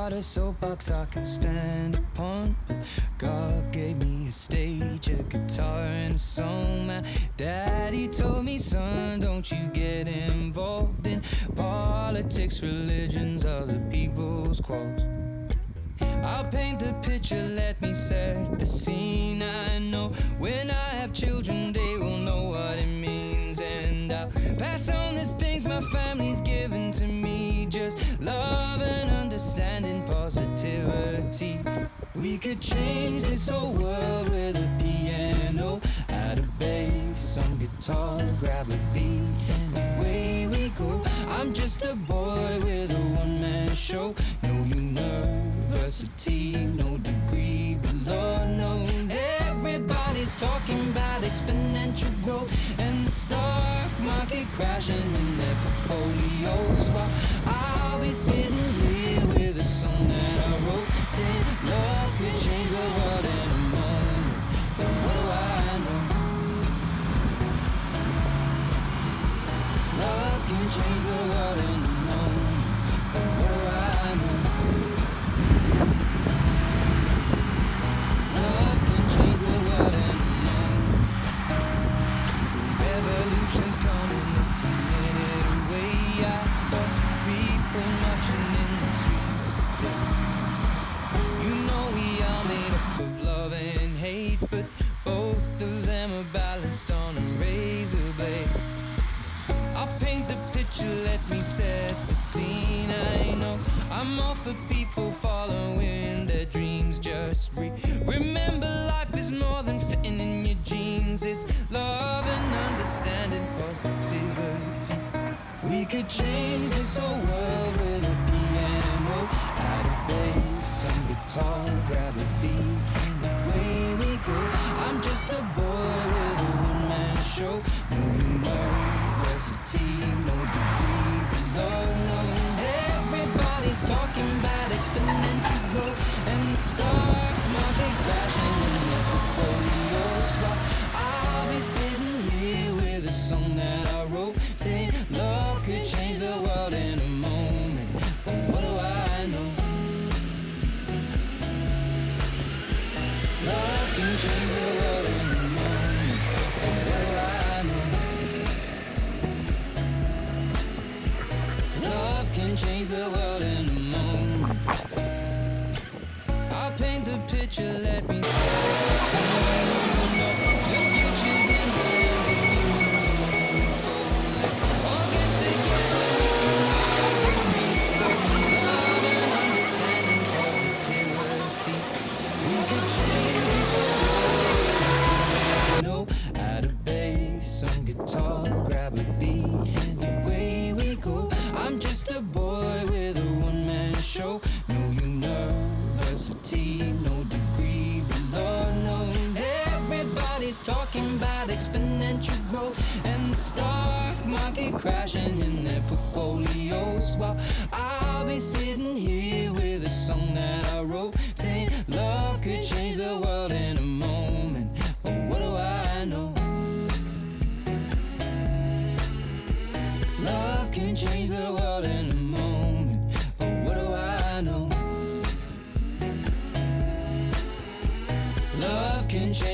got a soapbox I can stand upon, but God gave me a stage, a guitar and a song. My daddy told me, son, don't you get involved in politics, religions, other people's quarrels. I'll paint the picture, let me set the scene. I know when I have children they will know what it means, and I'll pass on the things my family's given to me. Just love and understanding, positivity. We could change this whole world with a piano, add a bass, some guitar, grab a beat, and away we go. I'm just a boy with a one-man show. No university, no degree, but Lord knows everybody's talking about exponential growth and the stock market crashing in their portfolios, while I'll be sitting here with a song that I wrote, saying love could change the world in a moment. But what do I know? Love can change the world in a moment. But what do I know? Love can change the world in a moment. Revolution's coming, it's a minute away. I saw people marching in the streets today. You know we are made up of love and hate, but both of them are balanced on a razor blade. I'll paint the picture, let me set the scene. I know I'm all for people following their dreams. Just remember life is more than fitting in your jeans. It's love and understanding, positivity. We could change this whole world with a piano, add a bass, some guitar, grab a beat, and away we go. I'm just a boy with a one-man show. No university, no degree, but Lord knows everybody's talking about exponential growth and the stock market crashing in their portfolios, while I'll be sitting here with a song that I wrote, saying love could change the world in a moment. But what do I know? Love can change the world in a moment. But what do I know? Love can change the world in a moment. I'll paint the picture, let me see. The future's in the hand, so let's all get together. Love and understanding, positivity. We could change this world. No, add a bass, some guitar, grab a beat, and away we go. I'm just a boy with a one-man show. No university, no degree, but Lord knows everybody's talking about exponential growth and the stock market crashing in their portfolios, while I'll be sitting here with a song that I wrote, saying love could change the world in a moment. But what do I know? Love can change the world in a moment. But what do I know? Love can change